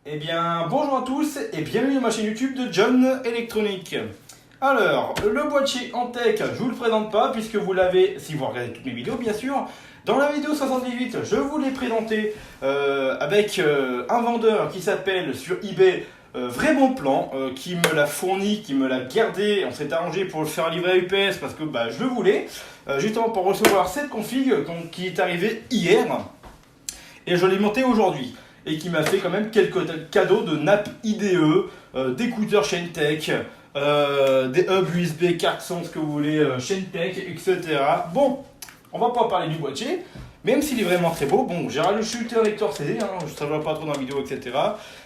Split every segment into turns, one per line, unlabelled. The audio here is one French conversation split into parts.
Eh bien, bonjour à tous et bienvenue dans ma chaîne YouTube de John Electronic. Alors, le boîtier Antec, je vous le présente pas puisque vous l'avez, si vous regardez toutes mes vidéos bien sûr, dans la vidéo 78, je vous l'ai présenté avec un vendeur qui s'appelle sur eBay Vrai Bon Plan, qui me l'a fourni, qui me l'a gardé. On s'est arrangé pour le faire livrer à UPS parce que je le voulais, justement pour recevoir cette config qui est arrivée hier et je l'ai monté aujourd'hui. Et qui m'a fait quand même quelques cadeaux de nappes IDE, d'écouteurs Shentek, des hubs USB, carte son, ce que vous voulez, Shentek, etc. Bon, on va pas parler du boîtier, même s'il est vraiment très beau. Bon, j'ai rajouté un lecteur CD, je ne pas trop dans la vidéo, etc.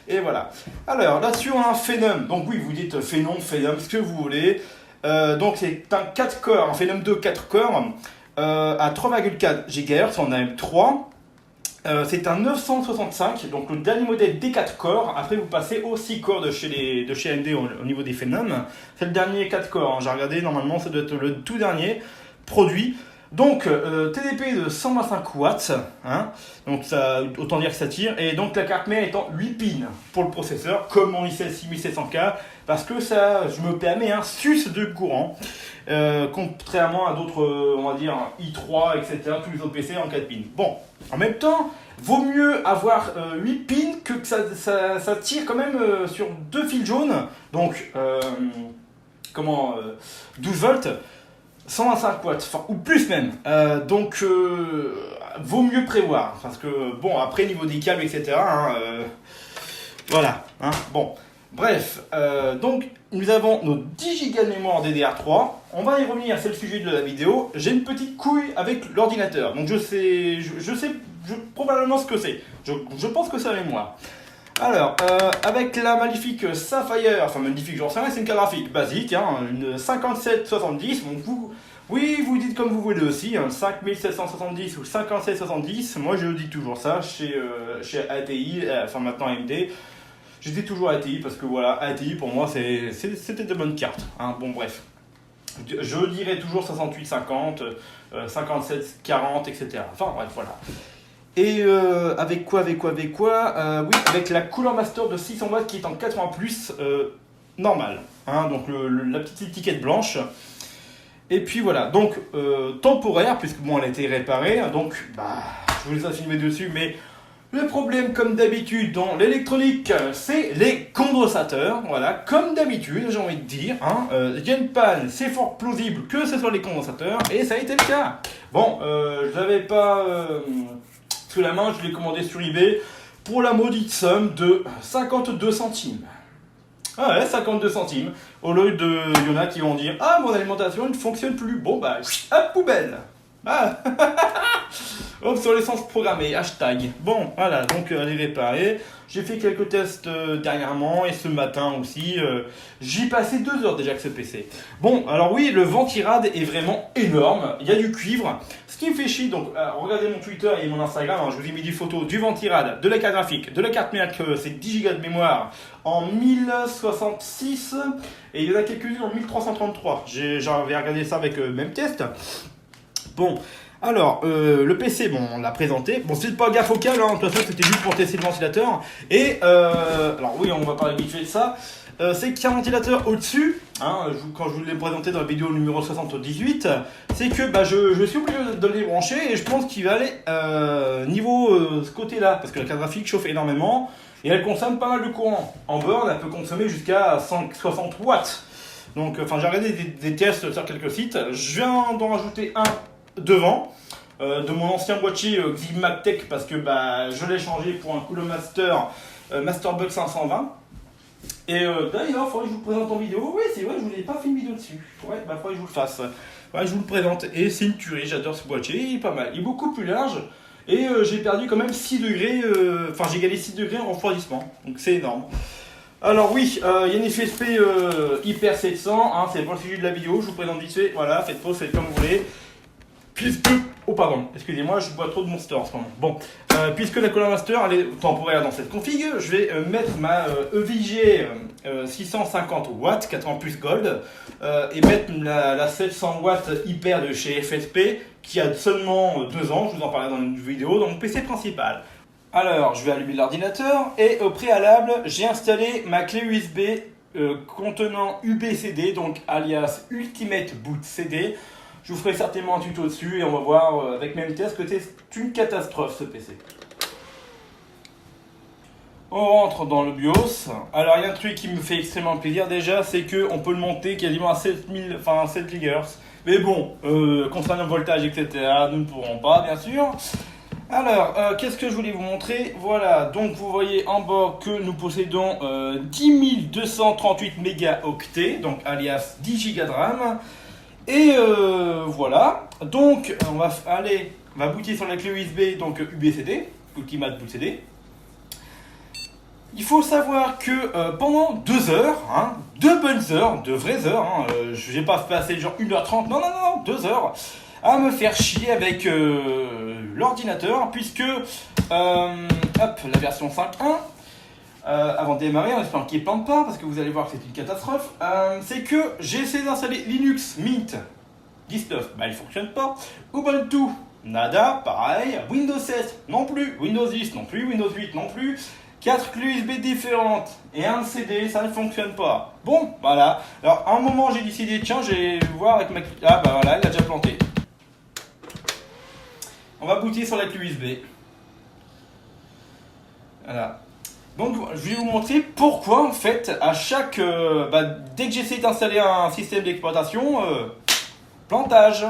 Et voilà. Alors, là-dessus, on a un Phenom. Donc oui, vous dites Phenom, ce que vous voulez. Donc c'est un 4 corps, un Phenom 2 4 corps, à 3,4 GHz, on a M3. C'est un 965, donc le dernier modèle des 4 corps. Après, vous passez aux 6 corps de chez AMD au niveau des Phenom. C'est le dernier 4 corps. J'ai regardé, normalement, ça doit être le tout dernier produit. Donc, TDP de 125 watts. Donc, ça, autant dire que ça tire. Et donc, la carte mère étant 8 pins pour le processeur, comme mon i7 6700K. Parce que ça, je me permets un sus de courant. Contrairement à d'autres, on va dire, i3, etc., tous les autres PC en 4 pins. Bon, en même temps, vaut mieux avoir 8 pins que ça tire quand même sur 2 fils jaunes. Donc, 12 volts, 125 watts, ou plus même. Vaut mieux prévoir. Parce que, bon, après, niveau des câbles, etc., voilà. Bon. Bref, donc nous avons nos 10 Go de mémoire DDR3. On va y revenir, c'est le sujet de la vidéo. J'ai une petite couille avec l'ordinateur. Donc je sais probablement ce que c'est. Je pense que c'est la mémoire. Alors, avec la magnifique Sapphire, enfin magnifique, j'en sais rien, c'est une carte graphique basique, une 5770. Donc vous dites comme vous voulez aussi, 5770 ou 5770. Moi je dis toujours ça chez ATI, enfin maintenant AMD. J'étais toujours à ATI parce que voilà, ATI pour moi c'était de bonnes cartes. Bon bref. Je dirais toujours 68-50, 57-40, etc. Enfin bref, voilà. Et avec quoi oui, avec la Cooler Master de 600 watts qui est en 80+, normal. Donc la petite étiquette blanche. Et puis voilà, donc temporaire, puisque bon, elle a été réparée. Donc, je vous laisse filmer dessus, mais... Le problème, comme d'habitude, dans l'électronique, c'est les condensateurs. Voilà, comme d'habitude, j'ai envie de dire. Il y a une panne, c'est fort plausible que ce soit les condensateurs, et ça a été le cas. Bon, je l'avais pas sous la main, je l'ai commandé sur eBay pour la maudite somme de 52 centimes. Ah ouais, 52 centimes. Au lieu de, il y en a qui vont dire, mon alimentation ne fonctionne plus. Bon, hop, poubelle. Obsolescence programmée, hashtag. Bon, voilà, donc elle est réparée. J'ai fait quelques tests dernièrement et ce matin aussi. J'y passé 2 heures déjà avec ce PC. Bon, alors oui, le Ventirad est vraiment énorme. Il y a du cuivre. Ce qui me fait chier, donc regardez mon Twitter et mon Instagram. Je vous ai mis des photos du Ventirad, de la carte graphique, de la carte mère, c'est 10 Go de mémoire en 1066 et il y en a quelques-unes en 1333. J'avais regardé ça avec même test. Bon, alors, le PC, on l'a présenté. Bon, c'est pas gaffe focal, de toute façon, c'était juste pour tester le ventilateur. Et, alors oui, on va parler vite fait de ça. C'est qu'il y a un ventilateur au-dessus, quand je vous l'ai présenté dans la vidéo numéro 78, c'est que je suis obligé de le débrancher et je pense qu'il va aller niveau ce côté-là, parce que la carte graphique chauffe énormément et elle consomme pas mal de courant. En borne, elle peut consommer jusqu'à 160 watts. Donc, j'ai regardé des tests sur quelques sites. Je viens d'en rajouter un devant de mon ancien boîtier Ximagtech parce que je l'ai changé pour un Cooler Master Masterbug 520 et d'ailleurs il faudrait que je vous le présente en vidéo. Oui, c'est vrai, je vous ai pas fait une vidéo dessus. Ouais, faudrait que je vous le fasse. Ouais, je vous le présente et c'est une tuerie, j'adore ce boîtier, il est pas mal, il est beaucoup plus large et j'ai perdu quand même 6 degrés, j'ai gagné 6 degrés en refroidissement, donc c'est énorme. Alors oui, il y a une FSP Hyper 700, c'est pour le sujet de la vidéo, je vous présente vite fait, voilà, faites pause, faites comme vous voulez. Puisque, excusez-moi, je bois trop de Monster en ce moment. Bon, puisque la Cooler Master elle est temporaire dans cette config, je vais mettre ma EVG 650 watts, 80 plus gold, et mettre la 700 watts hyper de chez FSP, qui a seulement 2 ans, je vous en parlerai dans une vidéo, dans mon PC principal. Alors, je vais allumer l'ordinateur et au préalable, j'ai installé ma clé USB contenant UBCD, donc alias Ultimate Boot CD. Je vous ferai certainement un tuto dessus et on va voir avec mes tests que c'est une catastrophe ce PC. On rentre dans le BIOS. Alors, il y a un truc qui me fait extrêmement plaisir déjà, c'est qu'on peut le monter quasiment à 7 GHz. Mais bon, concernant le voltage, etc., nous ne pourrons pas, bien sûr. Alors, qu'est-ce que je voulais vous montrer? Voilà, donc vous voyez en bas que nous possédons 10 238 mégaoctets, donc alias 10 Go de RAM. Et voilà, donc on va booter sur la clé USB, donc UBCD, Ultimate Boot CD. Il faut savoir que pendant 2 heures, 2 bonnes heures, de vraies heures, je n'ai pas passé genre 1h30, non, 2 heures, à me faire chier avec l'ordinateur, puisque la version 5.1, avant de démarrer, en espérant qu'il ne plante pas, parce que vous allez voir que c'est une catastrophe, c'est que j'ai essayé d'installer Linux Mint 19, il ne fonctionne pas, Ubuntu, nada, pareil, Windows 7 non plus, Windows 10 non plus, Windows 8 non plus, 4 clés USB différentes et un CD, ça ne fonctionne pas. Bon, voilà. Alors, à un moment, j'ai décidé, tiens, je vais voir avec ma clé. Ah, bah voilà, elle a déjà planté. On va booter sur la clé USB. Voilà. Donc, je vais vous montrer pourquoi, en fait, à chaque. Dès que j'essaie d'installer un système d'exploitation, plantage.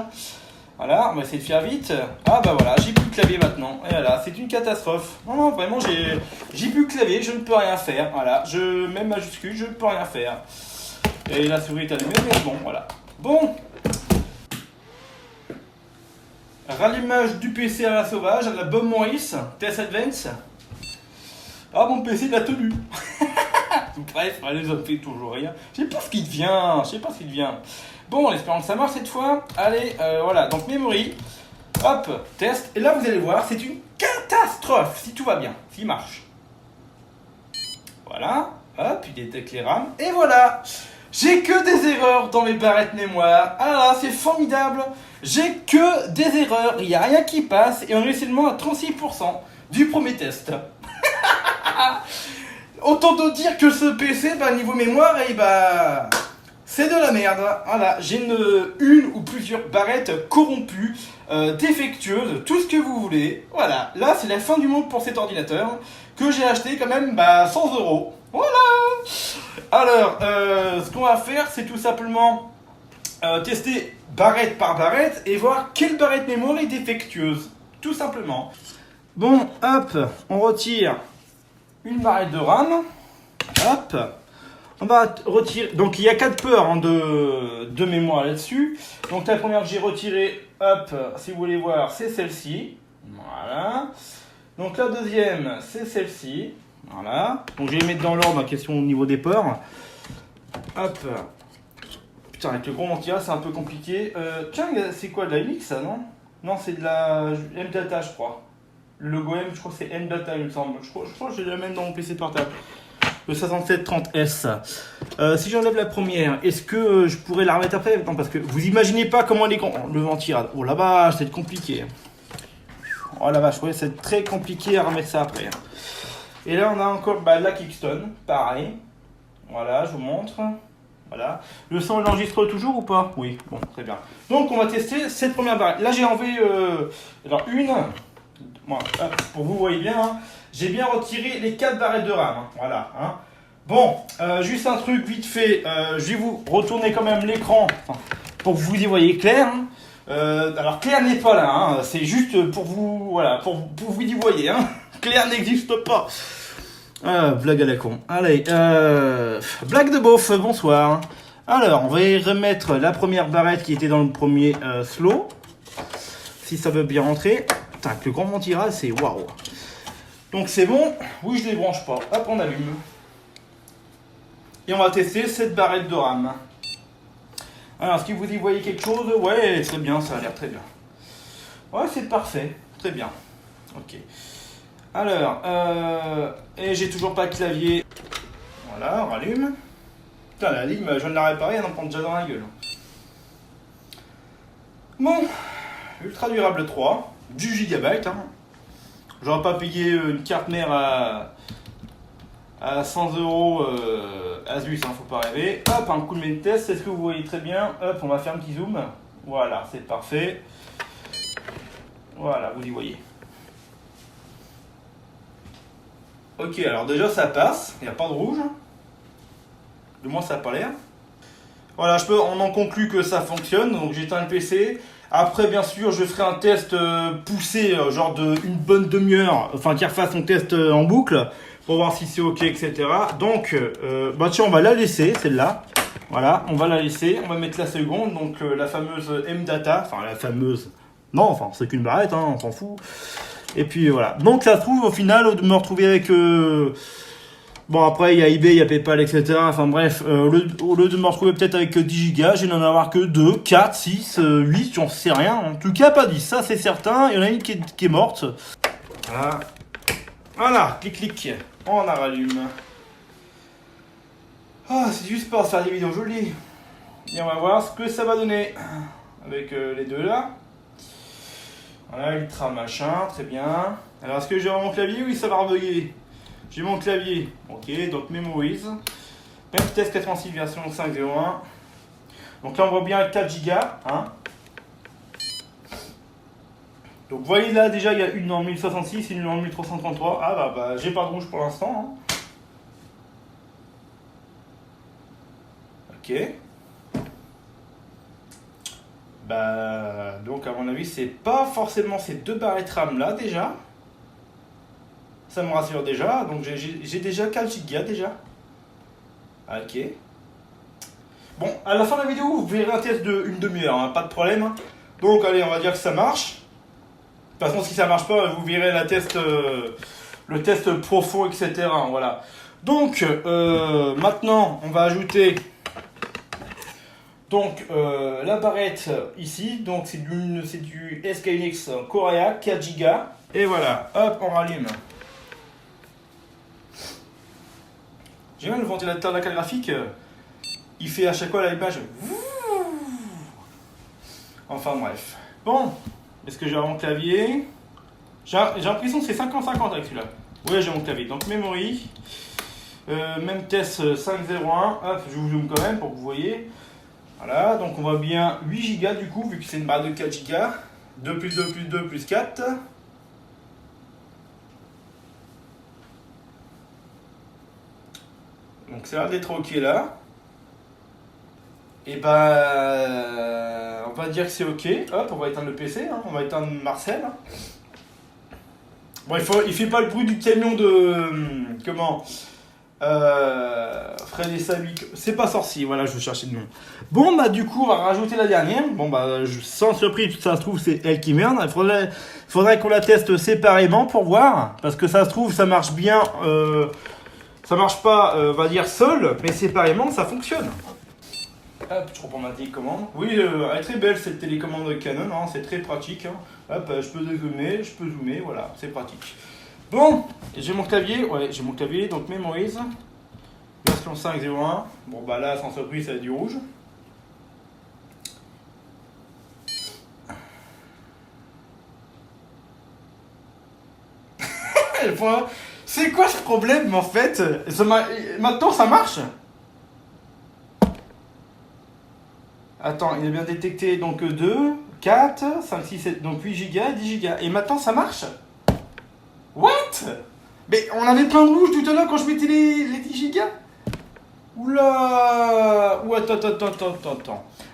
Voilà, on va essayer de faire vite. Ah bah voilà, j'ai plus de clavier maintenant. Et voilà, c'est une catastrophe. Non, vraiment, j'ai plus de clavier, je ne peux rien faire. Voilà, même majuscule, je ne peux rien faire. Et la souris est allumée, mais bon, voilà. Bon. Rallumage du PC à la sauvage, à la Bob Morris, Test Advance. Ah, mon PC, il a tenu. Bref, allez, ça ne fait toujours rien. Je sais pas ce qu'il devient. Bon, en espérant que ça marche cette fois. Allez, voilà, donc memory. Hop, test. Et là, vous allez voir, c'est une catastrophe si tout va bien, s'il marche. Voilà, hop, il détecte les RAM. Et voilà, j'ai que des erreurs dans mes barrettes mémoire. Ah là, c'est formidable. J'ai que des erreurs, il n'y a rien qui passe. Et on est seulement à 36% du premier test. Autant te dire que ce PC, niveau mémoire, c'est de la merde. Voilà, j'ai une ou plusieurs barrettes corrompues, défectueuses, tout ce que vous voulez. Voilà, là c'est la fin du monde pour cet ordinateur que j'ai acheté quand même 100 €. Voilà. Alors, ce qu'on va faire, c'est tout simplement tester barrette par barrette et voir quelle barrette mémoire est défectueuse. Tout simplement. Bon, hop, on retire une barrette de RAM. Hop. On va retirer. Donc il y a 4 peurs de mémoire là-dessus. Donc la première que j'ai retirée, hop, si vous voulez voir, c'est celle-ci. Voilà. Donc la deuxième, c'est celle-ci. Voilà. Donc je vais les mettre dans l'ordre, question au niveau des ports. Hop. Putain, avec le gros ventila, c'est un peu compliqué. Tiens, c'est quoi, de la Unix ça, non? Non, c'est de la M-Data, je crois. Le logo M, je crois que c'est M-Data, il me semble. Je crois que j'ai la même dans mon PC portable. Le 6730S. Si j'enlève la première, est-ce que je pourrais la remettre après? Non, parce que vous imaginez pas comment elle est le ventilade. Oh la vache, c'est compliqué. Oh la vache, ouais, c'est très compliqué à remettre ça après. Et là, on a encore la Kingston, pareil. Voilà, je vous montre. Voilà. Le son, il enregistre toujours ou pas? Oui, bon, très bien. Donc, on va tester cette première barrette. Là, j'ai enlevé une. Bon, pour vous voyez bien, j'ai bien retiré les 4 barrettes de RAM. Voilà. Bon, juste un truc vite fait. Je vais vous retourner quand même l'écran pour que vous y voyez clair. Alors, Claire n'est pas là. C'est juste pour vous, voilà, pour vous y voyez. Claire n'existe pas. Blague à la con. Allez, blague de beauf, bonsoir. Alors, on va y remettre la première barrette qui était dans le premier slow. Si ça veut bien rentrer. Putain, avec le grand ventilage, c'est waouh. Donc c'est bon. Oui, je ne débranche pas. Hop, on allume. Et on va tester cette barrette de RAM. Alors, est-ce que vous y voyez quelque chose? Ouais, très bien, ça a l'air très bien. Ouais, c'est parfait. Très bien. Ok. Alors, et j'ai toujours pas de clavier. Voilà, on rallume. Putain, la ligne, je viens de la réparer, elle en prend déjà dans la gueule. Bon, Ultra Durable 3, 10 GB. J'aurais pas payé une carte mère à 100 euros Asus, hein, faut pas rêver. Hop, un coup de main test, est-ce que vous voyez très bien? Hop, on va faire un petit zoom. Voilà, c'est parfait. Voilà, vous y voyez. Ok, alors déjà ça passe, il n'y a pas de rouge. Du moins ça n'a pas l'air. Voilà, on en conclut que ça fonctionne, donc j'éteins le PC. Après, bien sûr, je ferai un test poussé, genre de une bonne demi-heure, enfin qu'il refasse son test en boucle, pour voir si c'est ok, etc. Donc, bah tiens, on va la laisser, celle-là. Voilà, on va la laisser, on va mettre la seconde, donc la fameuse M-Data, enfin la fameuse... Non, enfin, c'est qu'une barrette, hein, on s'en fout. Et puis voilà. Donc ça se trouve, au final, de me retrouver avec... Bon, après, il y a eBay, il y a PayPal, etc. Enfin bref, au lieu de me retrouver peut-être avec 10 Go, je vais n'en avoir que 2, 4, 6, 8, j'en sais rien. En tout cas, pas 10, ça c'est certain. Il y en a une qui est morte. Voilà. Voilà, clic, clic. On la rallume. Ah, c'est juste pour faire des vidéos jolies. Et on va voir ce que ça va donner. Avec les deux là. Voilà, ultra machin, très bien. Alors, est-ce que j'ai mon clavier? Oui, ça va rebugger. J'ai mon clavier. Ok, donc mémorise. Même test 86 version 5.01. Donc là, on voit bien 4 Go. Hein. Donc, vous voyez là, déjà, il y a une en 1066 et une en 1333. Ah, bah j'ai pas de rouge pour l'instant. Hein. Ok. Bah, donc à mon avis, c'est pas forcément ces deux barrettes RAM là déjà. Ça me rassure déjà. Donc j'ai déjà 4 Go déjà. Ok. Bon, à la fin de la vidéo, vous verrez un test de une demi-heure, hein, pas de problème. Donc allez, on va dire que ça marche. De toute façon, si ça marche pas, vous verrez le test profond, etc. Voilà. Donc maintenant, on va ajouter. Donc la barrette ici, donc c'est du SK-Hynix Korea 4 Go. Et voilà, hop, on rallume. J'ai même le ventilateur de la carte graphique, il fait à chaque fois l'image. Enfin bref. Bon, est-ce que j'ai mon clavier? J'ai l'impression que c'est 50-50 avec celui-là. Ouais, j'ai mon clavier. Donc memory, même test 5.01. Hop, je vous zoome quand même pour que vous voyez. Voilà, donc on voit bien 8 Go du coup, vu que c'est une barre de 4 Go. 2 plus 2 plus 2 plus 4. Donc ça a l'air d'être ok là. Et bah, on va dire que c'est ok. Hop, on va éteindre le PC, hein. On va éteindre Marcel. Bon, il fait pas le bruit du camion de... comment Fred et Samy, c'est pas sorcier, voilà, je cherchais le nom. Bon, bah, du coup, on va rajouter la dernière. Bon, bah, sans surprise, ça se trouve, c'est elle qui merde. Faudrait qu'on la teste séparément pour voir. Parce que ça se trouve, ça marche bien. Ça marche pas, on va dire, seul, mais séparément, ça fonctionne. Hop, je reprends ma télécommande. Oui, elle est très belle cette télécommande Canon, hein, c'est très pratique. Hein. Hop, je peux dézoomer, je peux zoomer, voilà, c'est pratique. Bon, j'ai mon clavier, donc mémorise. Version 5.01. Bon, bah là, sans surprise, ça a du rouge. C'est quoi ce problème en fait? Maintenant, ça marche? Attends, il a bien détecté donc 2, 4, 5, 6, 7, donc 8 Go, 10 Go. Et maintenant ça marche? What? Mais on avait plein de rouge tout à l'heure quand je mettais les 10 Go. Oula. Ou attends.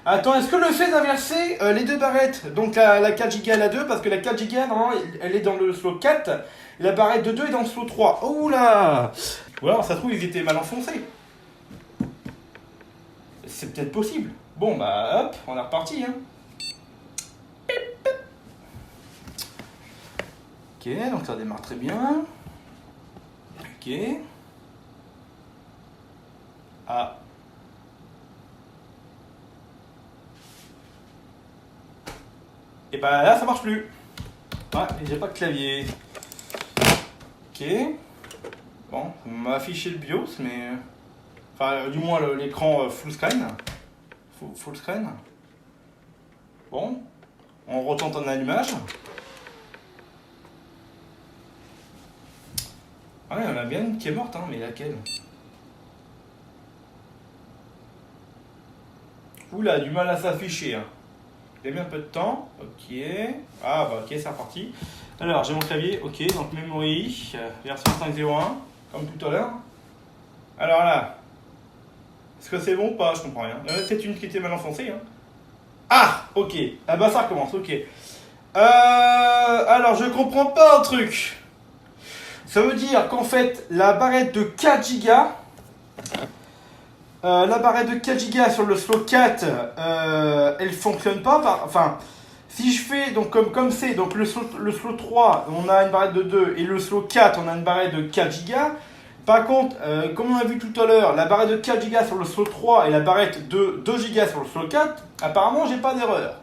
Attends, est-ce que le fait d'inverser les deux barrettes, donc la 4 Go et la 2, parce que la 4 Go, normalement, elle est dans le slot 4, et la barrette de 2 est dans le slot 3. Oula. Ou alors ça se trouve ils étaient mal enfoncés. C'est peut-être possible. Bon, bah hop, on est reparti. Hein. Ok, donc ça démarre très bien. Ok. Ah. Et bah là, ça marche plus. Ah, j'ai pas de clavier. Ok. Bon, on m'a affiché le BIOS, mais... Enfin, du moins l'écran full screen. Full screen. Bon, on retente un allumage. Ah ouais, il y en a bien une qui est morte, hein, mais laquelle? Oula, du mal à s'afficher. Hein. Il y a bien un peu de temps. Ok. Ah bah ok, c'est reparti. Alors, j'ai mon clavier. Ok, donc memory, version 5.01, comme tout à l'heure. Alors là, est-ce que c'est bon ou pas? Je comprends rien. Il y en a peut-être une qui était mal enfoncée. Hein. Ah, ok. Ah bah ça recommence, ok. Alors, je comprends pas un truc. Ça veut dire qu'en fait, la barrette de 4 Go, la barrette de 4 Go sur le slow 4, elle fonctionne pas. Enfin, si je fais, donc comme c'est, donc le slow 3, on a une barrette de 2, et le slow 4, on a une barrette de 4 Go. Par contre, comme on a vu tout à l'heure, la barrette de 4 Go sur le slow 3 et la barrette de 2 Go sur le slow 4, apparemment, j'ai pas d'erreur.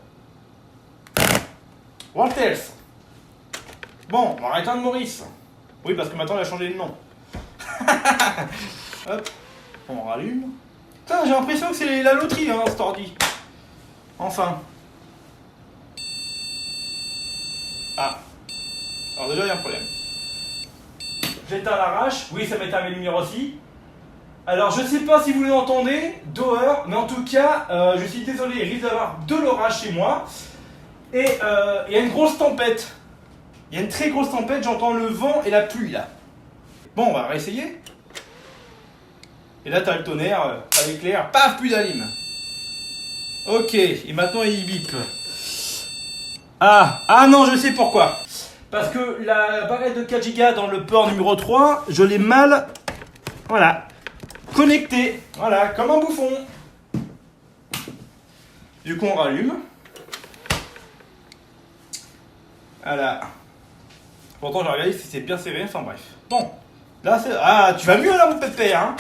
What else? Bon, on va arrêter de Maurice. Oui, parce que maintenant, il a changé de nom. Hop, on rallume. Putain, j'ai l'impression que c'est la loterie, hein, cet ordi. Enfin. Ah. Alors déjà, il y a un problème. J'éteins à l'arrache. Oui, ça m'éteint mes lumières aussi. Alors, je sais pas si vous l'entendez dehors, mais en tout cas, je suis désolé, il risque d'avoir de l'orage chez moi. Et il y a une grosse tempête. Il y a une très grosse tempête, j'entends le vent et la pluie là. Bon, on va réessayer. Et là, t'as le tonnerre, t'as l'éclair, paf, plus d'alim. Ok, et maintenant il bip. Ah non, je sais pourquoi. Parce que la barrette de 4 Go dans le port numéro 3, je l'ai mal, voilà, connectée. Voilà, comme un bouffon. Du coup, on rallume. Voilà. Pourtant, j'ai regardé si c'est bien serré, enfin bref. Bon, là c'est... Ah, tu vas mieux là, mon pépère, hein?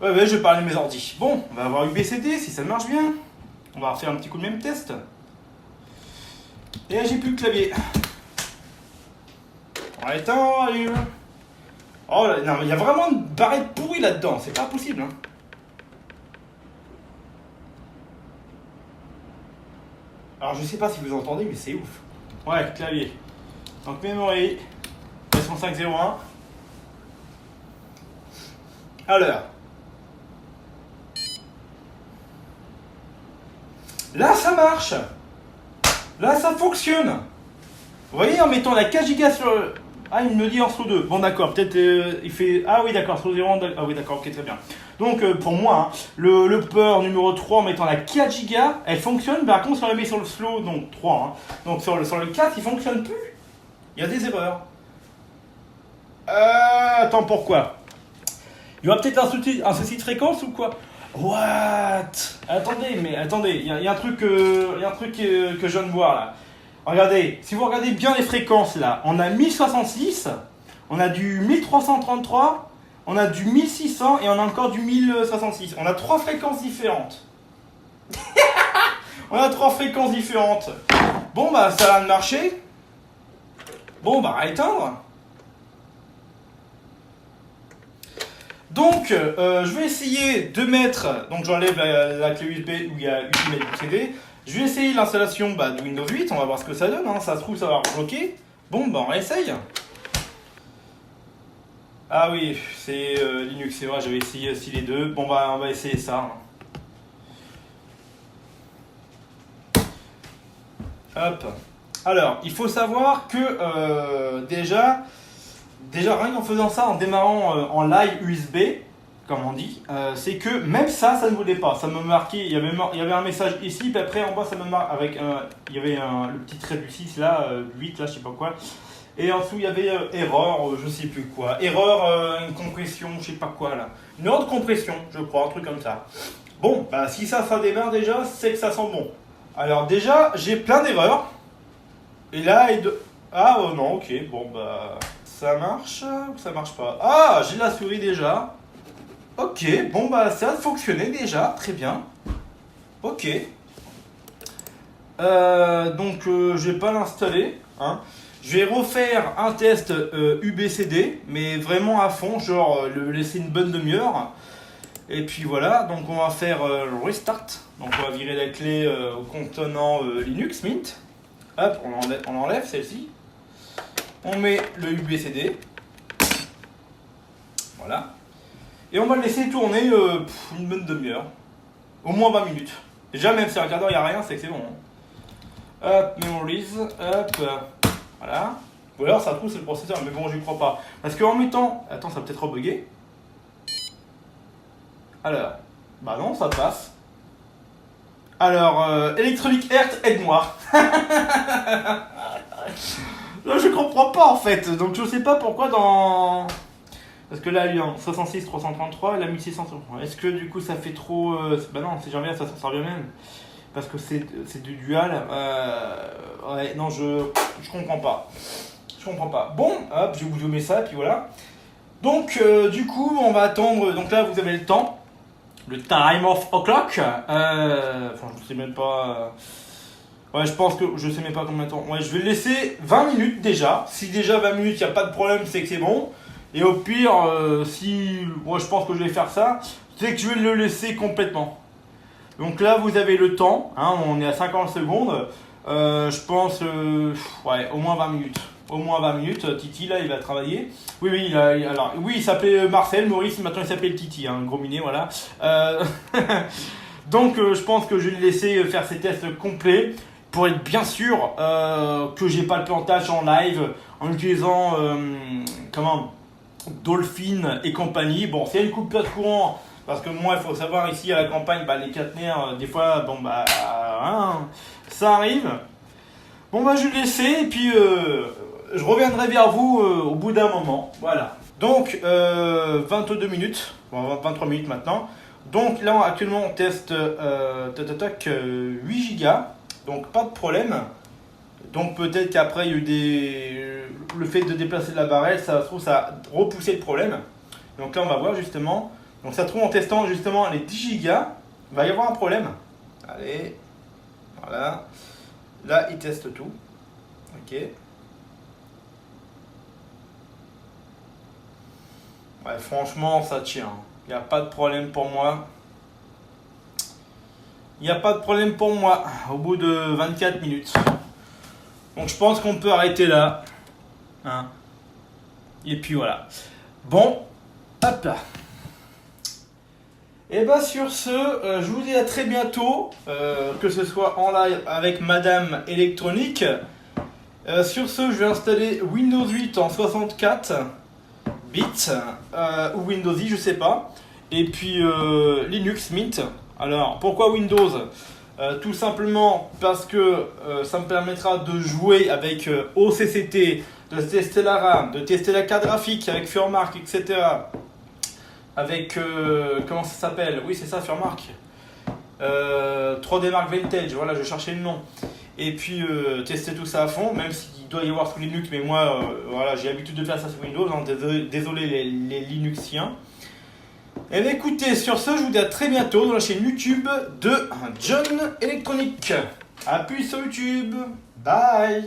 Ouais, je vais parler de mes ordis. Bon, on va voir UBCD si ça marche bien. On va refaire un petit coup de même test. Et là, j'ai plus le clavier. Attends, allez. Oh là, non, mais il y a vraiment une barrette pourrie là-dedans, c'est pas possible. Hein. Alors, je sais pas si vous entendez, mais c'est ouf. Ouais, clavier. Donc, memory, version 5.01. Alors. Là, ça marche. Là, ça fonctionne. Vous voyez, en mettant la 4 Go sur... Ah, il me dit en slow 2. Bon, d'accord, peut-être il fait... Ah oui, d'accord, slow 0. Ah oui, d'accord, ok, très bien. Donc, pour moi, hein, le port numéro 3, en mettant la 4 Go, elle fonctionne. Par contre, si on la met sur le slow, donc 3, hein, donc sur le 4, il fonctionne plus. Il y a des erreurs. Attends, pourquoi? Il y aura peut-être un souci de fréquence ou quoi? What? Attendez, il y a un truc, que je viens de voir là. Regardez, si vous regardez bien les fréquences là, on a 1066, on a du 1333, on a du 1600 et on a encore du 1066. On a 3 fréquences différentes. On a 3 fréquences différentes. Bon bah ça a l'air de marcher. Bon bah à éteindre. Donc, je vais essayer de mettre, donc j'enlève la clé USB où il y a USB CD. Je vais essayer l'installation de Windows 8, on va voir ce que ça donne. Hein. Ça se trouve, ça va bloquer. Bon, on réessaye. Ah oui, c'est Linux, c'est vrai, j'avais essayé aussi les deux. Bon, on va essayer ça. Hein. Hop. Alors, il faut savoir que déjà rien qu'en faisant ça, en démarrant en live USB, comme on dit, c'est que même ça ne voulait pas. Ça me marquait, il y avait un message ici, puis après en bas ça me marque avec il y avait le petit trait du 6 là, 8 là, je sais pas quoi. Et en dessous il y avait erreur, je sais plus quoi. Erreur, une compression, je sais pas quoi là. Une autre compression, je crois, un truc comme ça. Bon, si ça démarre déjà, c'est que ça sent bon. Alors déjà, j'ai plein d'erreurs. Et là, ah oh non, ok, bon ça marche ou ça marche pas? Ah, j'ai la souris déjà. Ok, bon ça a fonctionné déjà, très bien. Ok. Donc je vais pas l'installer. Hein. Je vais refaire un test UBCD, mais vraiment à fond, genre le laisser une bonne demi-heure. Et puis voilà, donc on va faire restart. Donc on va virer la clé contenant Linux Mint. Hop, on enlève celle-ci. On met le UBCD. Voilà. Et on va le laisser tourner une bonne demi-heure. Au moins 20 minutes. Déjà, même si un quart d'heure, il n'y a rien, c'est que c'est bon. Hein. Hop, memories, hop, voilà. Ou alors, ça trouve, c'est le processeur, mais bon, j'y crois pas. Parce qu'en mettant... Attends, ça va peut-être rebugger. Alors, bah non, ça passe. Alors, Electronic Arts, aide-moi. Là, je comprends pas, en fait. Donc, je sais pas pourquoi dans... Parce que là, il y a 66 333 et la 1633. Est-ce que du coup ça fait trop. Bah non, si j'en viens, ça s'en sort bien même. Parce que c'est du dual. Ouais, non, je comprends pas. Je comprends pas. Bon, hop, je vais vous zoomer ça, puis voilà. Donc, du coup, on va attendre. Donc là, vous avez le temps. Le time of o'clock. Enfin, je sais même pas. Ouais, je pense que je sais même pas combien de temps. Ouais, je vais le laisser 20 minutes déjà. Si déjà 20 minutes, il n'y a pas de problème, c'est que c'est bon. Et au pire, si moi je pense que je vais faire ça, c'est que je vais le laisser complètement. Donc là, vous avez le temps, hein, on est à 50 secondes. Je pense, ouais, au moins 20 minutes. Au moins 20 minutes. Titi, là, il va travailler. Oui, oui, alors, oui, il s'appelait Marcel, Maurice, maintenant il s'appelle Titi, hein, gros minet, voilà. Donc, je pense que je vais le laisser faire ses tests complets pour être bien sûr que j'ai pas le plantage en live en utilisant, Dolphin et compagnie. Bon, s'il y a une coupure de courant, parce que moi, il faut savoir, ici à la campagne, bah, les caténaires, des fois, bon, bah, hein, ça arrive. Bon, bah, je vais le laisser, et puis, je reviendrai vers vous au bout d'un moment. Voilà. Donc, 22 minutes, bon, 23 minutes maintenant. Donc, là, actuellement, on teste 8 Go, donc pas de problème. Donc peut-être qu'après il y a eu le fait de déplacer de la barrette, ça se trouve ça a repoussé le problème. Donc là on va voir justement. Donc ça se trouve en testant justement les 10 Go, il va y avoir un problème. Allez, voilà. Là il teste tout. Ok. Ouais, franchement ça tient. Il n'y a pas de problème pour moi. Il n'y a pas de problème pour moi au bout de 24 minutes. Donc je pense qu'on peut arrêter là. Hein. Et puis voilà. Bon, hop là. Et bah sur ce, je vous dis à très bientôt. Que ce soit en live avec Madame Électronique. Sur ce, je vais installer Windows 8 en 64 bits. Ou Windows 10, je sais pas. Et puis Linux Mint. Alors, pourquoi Windows ? Tout simplement parce que ça me permettra de jouer avec OCCT, de tester la RAM, de tester la carte graphique avec Furmark, etc. Avec, comment ça s'appelle ? Oui, c'est ça, Furmark. 3D Mark Vintage, voilà, je cherchais le nom. Et puis tester tout ça à fond, même s'il doit y avoir sous Linux, mais moi, voilà, j'ai l'habitude de faire ça sur Windows, hein, désolé les Linuxiens. Et bien écoutez, sur ce, je vous dis à très bientôt dans la chaîne YouTube de John Electronic. A plus sur YouTube. Bye.